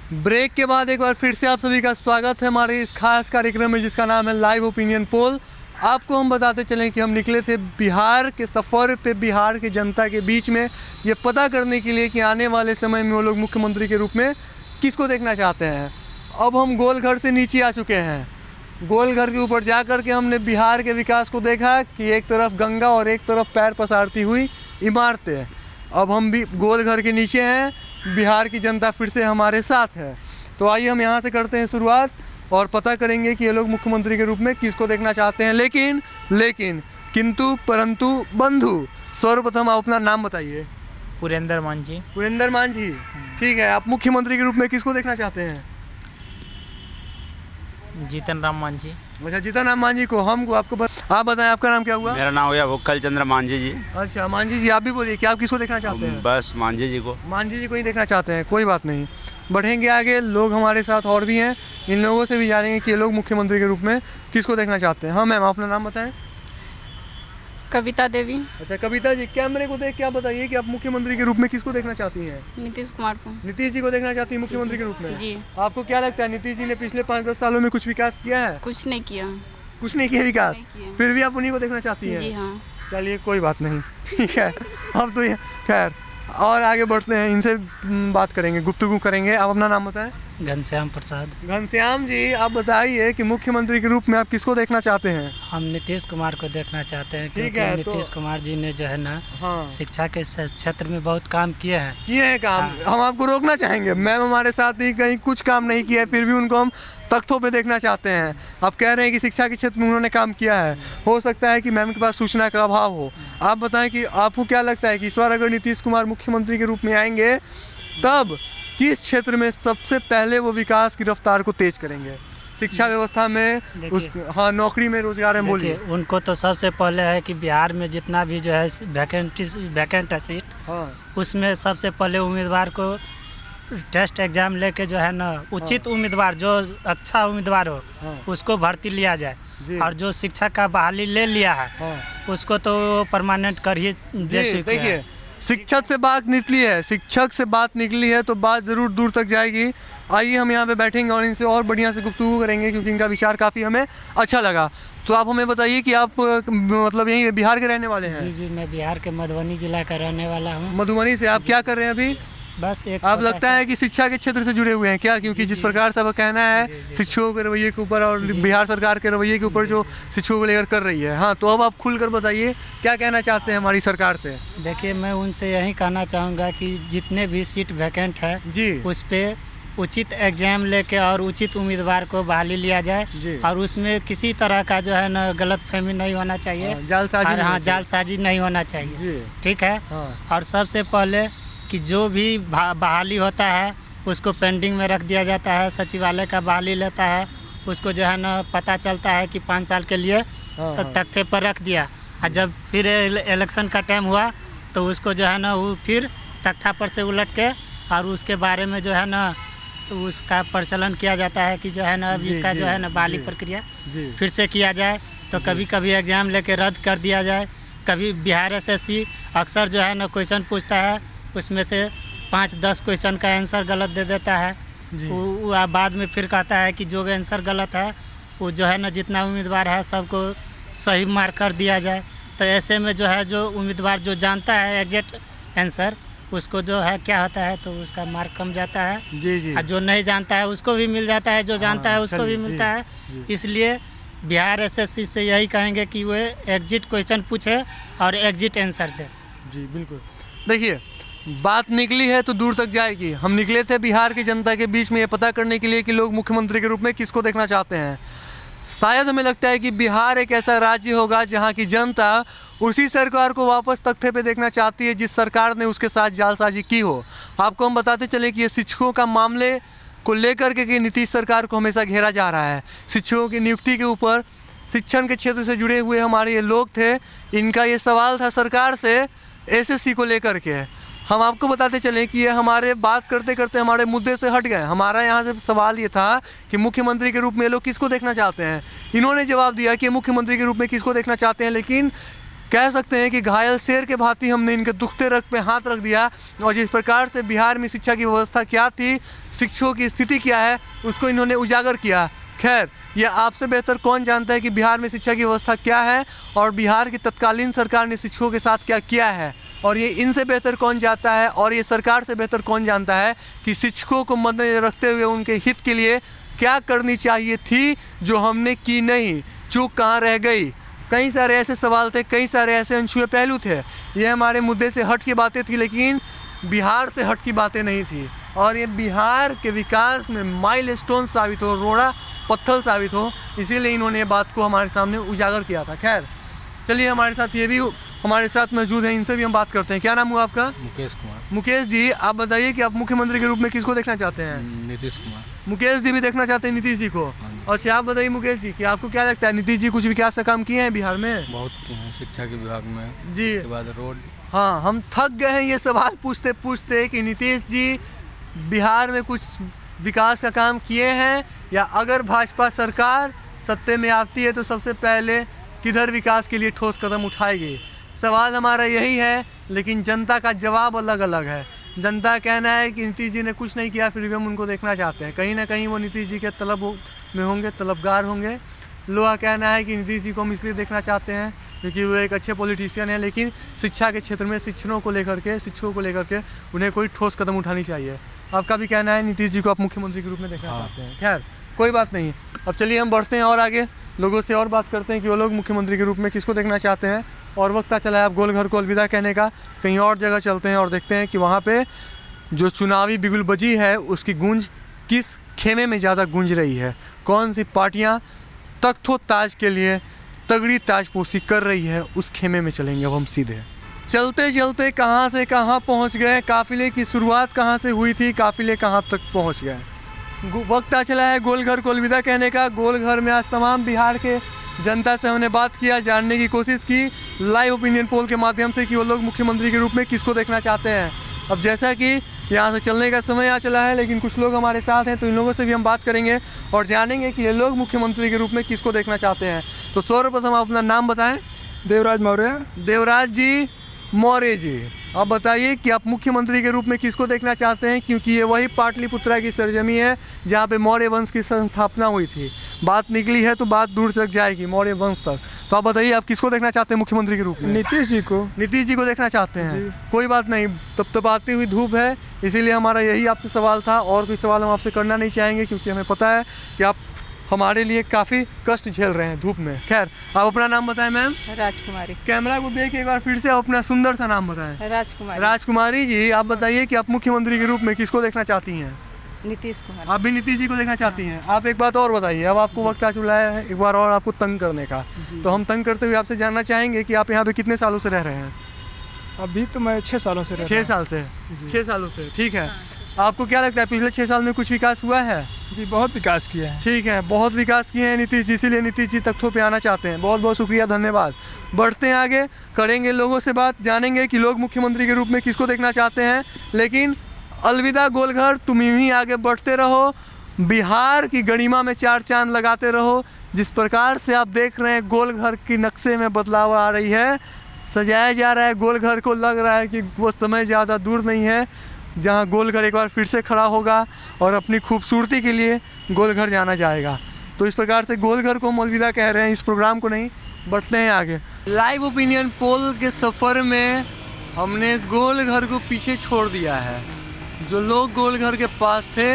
Break के बाद एक बार फिर से आप सभी का स्वागत है हमारे इस खास कार्यक्रम में जिसका नाम है लाइव ओपिनियन पोल। आपको हम बताते चलें कि हम निकले थे बिहार के सफ़र पे, बिहार की जनता के बीच में ये पता करने के लिए कि आने वाले समय में वो लोग मुख्यमंत्री के रूप में किसको देखना चाहते हैं। अब हम गोलघर से नीचे आ चुके हैं। गोलघर के ऊपर जा कर के हमने बिहार के विकास को देखा कि एक तरफ गंगा और एक तरफ पैर पसारती हुई इमारतें। अब हम भी गोलघर के नीचे हैं, बिहार की जनता फिर से हमारे साथ है। तो आइए हम यहाँ से करते हैं शुरुआत और पता करेंगे कि ये लोग मुख्यमंत्री के रूप में किसको देखना चाहते हैं। लेकिन किंतु परंतु बंधु, सर्वप्रथम आप अपना नाम बताइए। पुरेंद्र मांझी। पुरेंद्र मांझी, ठीक है। आप मुख्यमंत्री के रूप में किसको देखना चाहते हैं? जीतन राम मांझी। अच्छा, जीतन राम मांझी को। हमको आपको आप बताएं, आपका नाम क्या हुआ? मेरा नाम हुआ भुक्खल चंद्र मांझी जी। अच्छा मांझी जी, आप भी बोलिए कि आप किसको देखना चाहते हैं? बस मांझी जी को। मांझी जी को ही देखना चाहते हैं, कोई बात नहीं। बढ़ेंगे आगे, लोग हमारे साथ और भी हैं, इन लोगों से भी जानेंगे कि ये लोग मुख्यमंत्री के रूप में किसको देखना चाहते हैं। हाँ मैम, अपना नाम बताएं। कविता देवी। अच्छा कविता जी, कैमरे को देख के आप बताइए कि आप मुख्यमंत्री के रूप में किसको देखना चाहती हैं? नीतीश कुमार को। नीतीश जी को देखना चाहती है मुख्यमंत्री के रूप में? जी। आपको क्या लगता है, नीतीश जी ने पिछले 5-10 सालों में कुछ विकास किया है? कुछ नहीं किया। कुछ नहीं किया विकास, फिर भी आप उन्हीं को देखना चाहती हैं? जी हाँ। चलिए कोई बात नहीं, ठीक है। अब तो ये खैर, और आगे बढ़ते हैं, इनसे बात करेंगे, गुफ्तगू करेंगे। आप अपना नाम बताएं। घनश्याम प्रसाद। घनश्याम जी, आप बताइए कि मुख्यमंत्री के रूप में आप किसको देखना चाहते हैं? हम नीतीश कुमार को देखना चाहते हैं, क्योंकि नीतीश कुमार जी ने जो है ना, शिक्षा के क्षेत्र में बहुत काम किए हैं काम। हम आपको रोकना चाहेंगे, मैम हमारे साथ ही कहीं कुछ काम नहीं किया है, फिर भी उनको हम तख्तों पे देखना चाहते हैं। आप कह रहे हैं कि शिक्षा के क्षेत्र में उन्होंने काम किया है, हो सकता है कि मैम के पास सूचना का अभाव हो। आप बताएं कि आपको क्या लगता है कि इस बार अगर नीतीश कुमार मुख्यमंत्री के रूप में आएंगे तब किस क्षेत्र में सबसे पहले वो विकास की रफ्तार को तेज करेंगे? शिक्षा व्यवस्था में, नौकरी में, रोजगार में? बोलिए। उनको तो सबसे पहले है कि बिहार में जितना भी जो है वैकेंट है सीट, उसमें सबसे पहले उम्मीदवार को टेस्ट एग्जाम लेके जो है ना, उचित उम्मीदवार, जो अच्छा उम्मीदवार हो उसको भर्ती लिया जाए। और जो शिक्षा का बहाली ले लिया है उसको तो परमानेंट कर ही दे चुके हैं। शिक्षक से बात निकली है, शिक्षक से बात निकली है तो बात ज़रूर दूर तक जाएगी। आइए हम यहाँ पे बैठेंगे और इनसे और बढ़िया से गुफ्तगू करेंगे, क्योंकि इनका विचार काफ़ी हमें अच्छा लगा। तो आप हमें बताइए कि आप मतलब यहीं बिहार के रहने वाले हैं? जी जी, मैं बिहार के मधुबनी जिला का रहने वाला हूँ। मधुबनी से। आप क्या कर रहे हैं अभी? बस एक आप लगता है कि शिक्षा के क्षेत्र से जुड़े हुए हैं क्या? क्योंकि जिस प्रकार से अब कहना है शिक्षकों के रवैये के ऊपर और बिहार सरकार के रवैये के ऊपर जो शिक्षकों को लेकर कर रही है। हाँ, तो अब आप खुलकर बताइए क्या कहना चाहते हैं हमारी सरकार से? देखिए, मैं उनसे यही कहना चाहूँगा कि जितने भी सीट वैकेंट है जी, उस पर उचित एग्जाम लेके और उचित उम्मीदवार को बहाली लिया जाए, और उसमें किसी तरह का जो है ना गलतफहमी नहीं होना चाहिए, जालसाजी नहीं होना चाहिए, ठीक है। और सबसे पहले कि जो भी बहाली होता है उसको पेंडिंग में रख दिया जाता है। सचिवालय का बहाली लेता है, उसको जो है ना पता चलता है कि 5 साल के लिए तख्ते पर रख दिया, और जब फिर इलेक्शन का टाइम हुआ तो उसको जो है ना वो फिर तख्ता पर से उलट के और उसके बारे में जो है ना उसका प्रचलन किया जाता है कि जो है ना अब इसका जो है ना बहाली प्रक्रिया फिर से किया जाए। तो कभी कभी एग्ज़ाम लेके रद्द कर दिया जाए। कभी बिहार एसएससी अक्सर जो है ना क्वेश्चन पूछता है, उसमें से 5-10 क्वेश्चन का आंसर गलत दे देता है। वो बाद में फिर कहता है कि जो आंसर गलत है वो जो है ना जितना उम्मीदवार है सबको सही मार्क कर दिया जाए। तो ऐसे में जो है जो उम्मीदवार जो जानता है एग्जैक्ट आंसर, उसको जो है क्या होता है तो उसका मार्क कम जाता है। जी। और जो नहीं जानता है उसको भी मिल जाता है, जो जानता है उसको भी मिलता है। इसलिए बिहार एसएससी से यही कहेंगे कि वो एग्जिट क्वेश्चन पूछे और एग्जिट आंसर दे। जी बिल्कुल। देखिए, बात निकली है तो दूर तक जाएगी। हम निकले थे बिहार की जनता के बीच में ये पता करने के लिए कि लोग मुख्यमंत्री के रूप में किसको देखना चाहते हैं। शायद हमें लगता है कि बिहार एक ऐसा राज्य होगा जहां की जनता उसी सरकार को वापस तख्ते पे देखना चाहती है जिस सरकार ने उसके साथ जालसाजी की हो। आपको हम बताते चले कि ये शिक्षकों का मामले को लेकर के नीतीश सरकार को हमेशा घेरा जा रहा है। शिक्षकों की नियुक्ति के ऊपर शिक्षण के क्षेत्र से जुड़े हुए हमारे ये लोग थे, इनका ये सवाल था सरकार से एसएससी को लेकर के। हम आपको बताते चलें कि ये हमारे बात करते करते हमारे मुद्दे से हट गए। हमारा यहाँ से सवाल ये था कि मुख्यमंत्री के रूप में लोग किसको देखना चाहते हैं। इन्होंने जवाब दिया कि मुख्यमंत्री के रूप में किसको देखना चाहते हैं, लेकिन कह सकते हैं कि घायल शेर के भांति हमने इनके दुखते रग पे हाथ रख दिया और जिस प्रकार से बिहार में शिक्षा की व्यवस्था क्या थी, शिक्षकों की स्थिति क्या है, उसको इन्होंने उजागर किया। खैर, ये आपसे बेहतर कौन जानता है कि बिहार में शिक्षा की व्यवस्था क्या है और बिहार की तत्कालीन सरकार ने शिक्षकों के साथ क्या किया है, और ये इनसे बेहतर कौन जानता है और ये सरकार से बेहतर कौन जानता है कि शिक्षकों को मद्देनजर रखते हुए उनके हित के लिए क्या करनी चाहिए थी जो हमने की नहीं, चूक कहाँ रह गई। कई सारे ऐसे सवाल थे, कई सारे ऐसे अनछुए पहलू थे। ये हमारे मुद्दे से हट की बातें थी, लेकिन बिहार से हट की बातें नहीं थी और ये बिहार के विकास में माइलस्टोन साबित हो, रोड़ा पत्थर साबित हो, इसीलिए इन्होंने ये बात को हमारे सामने उजागर किया था। खैर चलिए, हमारे साथ ये भी हमारे साथ मौजूद हैं, इनसे भी हम बात करते हैं। क्या नाम हुआ आपका? मुकेश कुमार। मुकेश जी, आप बताइए कि आप मुख्यमंत्री के रूप में किसको देखना चाहते हैं? नीतीश कुमार। मुकेश जी भी देखना चाहते हैं नीतीश जी को। अच्छा, आप बताइए मुकेश जी कि आपको क्या लगता है, नीतीश जी कुछ विकास का काम किए हैं बिहार में? बहुत किए हैं, शिक्षा के विभाग में जी। उसके बाद रोड। हाँ, हम थक गए हैं ये सवाल पूछते पूछते कि नीतीश जी बिहार में कुछ विकास का काम किए हैं, या अगर भाजपा सरकार सत्ते में आती है तो सबसे पहले किधर विकास के लिए ठोस कदम उठाएगी। सवाल हमारा यही है, लेकिन जनता का जवाब अलग अलग है। जनता का कहना है कि नीतीश जी ने कुछ नहीं किया, फिर भी हम उनको देखना चाहते हैं। कहीं ना कहीं वो नीतीश जी के तलब में होंगे, तलबगार होंगे। लोगों का कहना है कि नीतीश जी को हम इसलिए देखना चाहते हैं क्योंकि वो एक अच्छे पॉलिटिशियन हैं, लेकिन शिक्षा के क्षेत्र में शिक्षकों को लेकर के उन्हें कोई ठोस कदम उठानी चाहिए। आपका भी कहना है नीतीश जी को आप मुख्यमंत्री के रूप में देखना चाहते हैं। खैर कोई बात नहीं, अब चलिए हम बढ़ते हैं और आगे लोगों से और बात करते हैं कि वो लोग मुख्यमंत्री के रूप में किसको देखना चाहते हैं। और वक्त आ चला है अब गोलघर को अलविदा कहने का। कहीं और जगह चलते हैं और देखते हैं कि वहाँ पे जो चुनावी बिगुलबजी है उसकी गूंज किस खेमे में ज़्यादा गूंज रही है, कौन सी पार्टियाँ तख्तो ताज के लिए तगड़ी ताजपोशी कर रही है, उस खेमे में चलेंगे अब हम सीधे। चलते चलते कहाँ से कहाँ पहुँच गए, काफ़िले की शुरुआत कहाँ से हुई थी, काफ़िले कहाँ तक पहुँच गए। वक्त आ चला है गोलघर को अलविदा कहने का। गोलघर में आज तमाम बिहार के जनता से हमने बात किया, जानने की कोशिश की लाइव ओपिनियन पोल के माध्यम से कि वो लोग मुख्यमंत्री के रूप में किसको देखना चाहते हैं। अब जैसा कि यहाँ से चलने का समय आ चला है, लेकिन कुछ लोग हमारे साथ हैं, तो इन लोगों से भी हम बात करेंगे और जानेंगे कि ये लोग मुख्यमंत्री के रूप में किसको देखना चाहते हैं। तो सर्वप्रथम आप अपना नाम बताएं। देवराज मौर्य। देवराज जी मौर्य जी, आप बताइए कि आप मुख्यमंत्री के रूप में किसको देखना चाहते हैं, क्योंकि ये वही पाटलिपुत्रा की सरजमी है जहाँ पे मौर्य वंश की स्थापना हुई थी। बात निकली है तो बात दूर तक जाएगी, मौर्य वंश तक। तो आप बताइए आप किसको देखना चाहते हैं मुख्यमंत्री के रूप में? नीतीश जी को। नीतीश जी को देखना चाहते हैं। कोई बात नहीं, तब आती हुई धूप है, इसीलिए हमारा यही आपसे सवाल था और कोई सवाल हम आपसे करना नहीं चाहेंगे, क्योंकि हमें पता है कि आप हमारे लिए काफ़ी कष्ट झेल रहे हैं धूप में। खैर आप अपना नाम बताएं मैम। राजकुमारी। कैमरा को देख एक बार फिर से आप अपना सुंदर सा नाम बताएं। राजकुमारी। राजकुमारी जी, आप बताइए कि आप मुख्यमंत्री के रूप में किसको देखना चाहती हैं? नीतीश कुमार। आप भी नीतीश जी को देखना चाहती हैं। आप एक बात और बताइए, अब आपको वक्त आ चुका है एक बार और आपको तंग करने का, तो हम तंग करते हुए आपसे जानना चाहेंगे कि आप यहाँ पे कितने सालों से रह रहे हैं? अभी तो मैं 6 सालों से 6 साल से। 6 सालों से, ठीक है। आपको क्या लगता है पिछले 6 साल में कुछ विकास हुआ है? जी बहुत विकास किया है। ठीक है, बहुत विकास किए हैं नीतीश जी, इसीलिए नीतीश जी तख्तों पे आना चाहते हैं। बहुत बहुत शुक्रिया, धन्यवाद। बढ़ते हैं आगे, करेंगे लोगों से बात, जानेंगे कि लोग मुख्यमंत्री के रूप में किसको देखना चाहते हैं। लेकिन अलविदा गोलघर, तुम यूं ही आगे बढ़ते रहो, बिहार की गरिमा में 4 चांद लगाते रहो। जिस प्रकार से आप देख रहे हैं गोलघर के नक्शे में बदलाव आ रही है, सजाया जा रहा है गोलघर को, लग रहा है कि वो समय ज़्यादा दूर नहीं है जहाँ गोलघर एक बार फिर से खड़ा होगा और अपनी खूबसूरती के लिए गोलघर जाना जाएगा। तो इस प्रकार से गोलघर को हम अलविदा कह रहे हैं, इस प्रोग्राम को नहीं। बढ़ते हैं आगे। लाइव ओपिनियन पोल के सफ़र में हमने गोलघर को पीछे छोड़ दिया है। जो लोग गोलघर के पास थे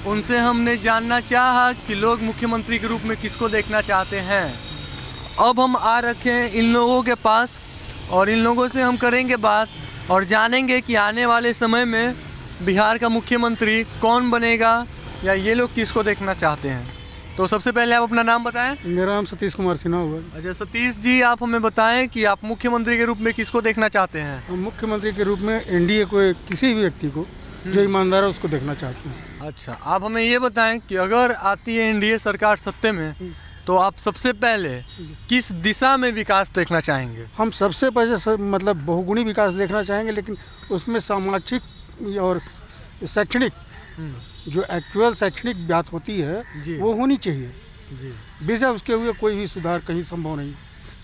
उनसे हमने जानना चाहा कि लोग मुख्यमंत्री के रूप में किसको देखना चाहते हैं। अब हम आ रखे हैं इन लोगों के पास और इन लोगों से हम करेंगे बात और जानेंगे कि आने वाले समय में बिहार का मुख्यमंत्री कौन बनेगा या ये लोग किसको देखना चाहते हैं। तो सबसे पहले आप अपना नाम बताएं। मेरा नाम सतीश कुमार सिन्हा हुआ। अच्छा सतीश जी, आप हमें बताएं कि आप मुख्यमंत्री के रूप में किसको देखना चाहते हैं। हम मुख्यमंत्री के रूप में एनडीए को, किसी भी व्यक्ति को जो ईमानदार है उसको देखना चाहते हैं। अच्छा, आप हमें ये बताएं कि अगर आती है एनडीए सरकार सत्ते में तो आप सबसे पहले किस दिशा में विकास देखना चाहेंगे। हम सबसे पहले मतलब बहुगुणी विकास देखना चाहेंगे, लेकिन उसमें सामाजिक और शैक्षणिक जो एक्चुअल शैक्षणिक बात होती है वो होनी चाहिए। बेशक उसके हुए कोई भी सुधार कहीं संभव नहीं,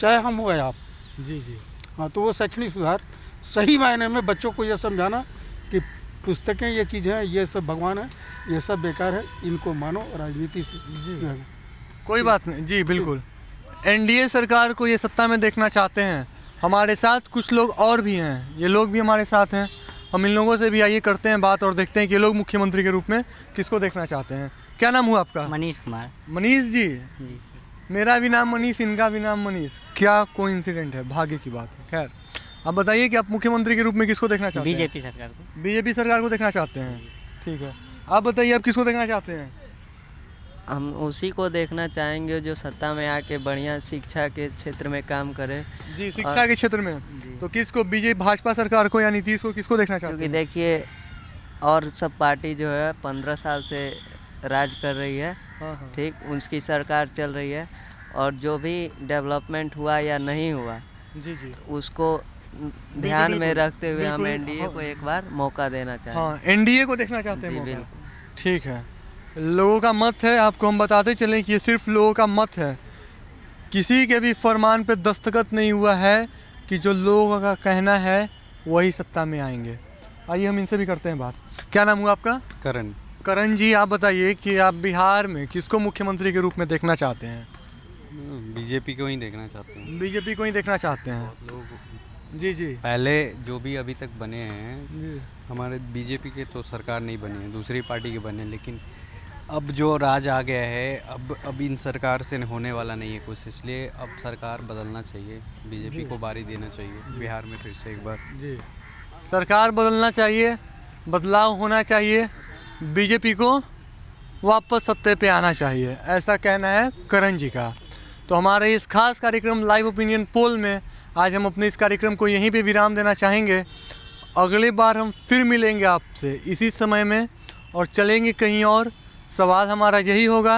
चाहे हम हो या आप। जी जी। हाँ, तो वो शैक्षणिक सुधार सही मायने में बच्चों को यह समझाना कि पुस्तकें ये चीज़ हैं, ये सब भगवान है, ये सब बेकार है, इनको मानो, राजनीति से कोई बात नहीं जी, बिल्कुल। एनडीए सरकार को ये सत्ता में देखना चाहते हैं। हमारे साथ कुछ लोग और भी हैं, ये लोग भी हमारे साथ हैं। हम इन लोगों से भी आइए करते हैं बात और देखते हैं कि ये लोग मुख्यमंत्री के रूप में किसको देखना चाहते हैं। क्या नाम हुआ आपका? मनीष कुमार मनीष जी। जी। मेरा भी नाम मनीष, इनका भी नाम मनीष। क्या कोइंसिडेंट है, भाग्य की बात है। खैर, आप बताइए कि आप मुख्यमंत्री के रूप में किसको देखना चाहते हैं? बीजेपी सरकार को। बीजेपी सरकार को देखना चाहते हैं, ठीक है। आप बताइए आप किसको देखना चाहते हैं? हम उसी को देखना चाहेंगे जो सत्ता में आके बढ़िया शिक्षा के क्षेत्र में काम करे। जी, शिक्षा के क्षेत्र में। तो किसको, बीजेपी भाजपा सरकार को या नीतीश को, किसको देखना चाहते क्योंकि हैं? देखिए और सब पार्टी जो है 15 साल से राज कर रही है, हाँ। ठीक, उसकी सरकार चल रही है, और जो भी डेवलपमेंट हुआ या नहीं हुआ जी जी, उसको ध्यान में बिल्कुल, रखते हुए हम बिल्कुल, एनडीए हाँ। को एक बार मौका देना चाहेंगे। हाँ, एनडीए को देखना चाहते हैं जी, मौका। बिल्कुल। ठीक है, लोगों का मत है। आपको हम बताते चलें कि ये सिर्फ लोगों का मत है, किसी के भी फरमान पे दस्तखत नहीं हुआ है कि जो लोगों का कहना है वही सत्ता में आएंगे। आइए हम इनसे भी करते हैं बात। क्या नाम हुआ आपका? करण। करण जी, आप बताइए कि आप बिहार में किसको मुख्यमंत्री के रूप में देखना चाहते हैं? बीजेपी को ही देखना चाहते हैं। बीजेपी को ही देखना चाहते हैं। लोग जी जी पहले जो भी अभी तक बने हैं जी। हमारे बीजेपी के तो सरकार नहीं बनी है, दूसरी पार्टी के बने, लेकिन अब जो राज आ गया है, अब इन सरकार से होने वाला नहीं है कुछ, इसलिए अब सरकार बदलना चाहिए, बीजेपी को बारी देना चाहिए बिहार में फिर से एक बार। जी, सरकार बदलना चाहिए, बदलाव होना चाहिए, बीजेपी को वापस सत्ते पे आना चाहिए, ऐसा कहना है करण जी का। तो हमारे इस खास कार्यक्रम लाइव ओपिनियन पोल में आज हम अपने इस कार्यक्रम को यहीं पे विराम देना चाहेंगे। अगली बार हम फिर मिलेंगे आपसे इसी समय में और चलेंगे कहीं और। सवाल हमारा यही होगा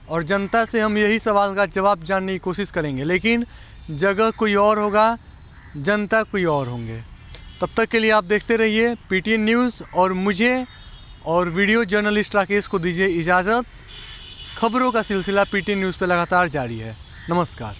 और जनता से हम यही सवाल का जवाब जानने की कोशिश करेंगे, लेकिन जगह कोई और होगा, जनता कोई और होंगे। तब तक के लिए आप देखते रहिए पीटीएन न्यूज़ और मुझे और वीडियो जर्नलिस्ट राकेश को दीजिए इजाज़त। खबरों का सिलसिला पीटीएन न्यूज़ पे लगातार जारी है। नमस्कार।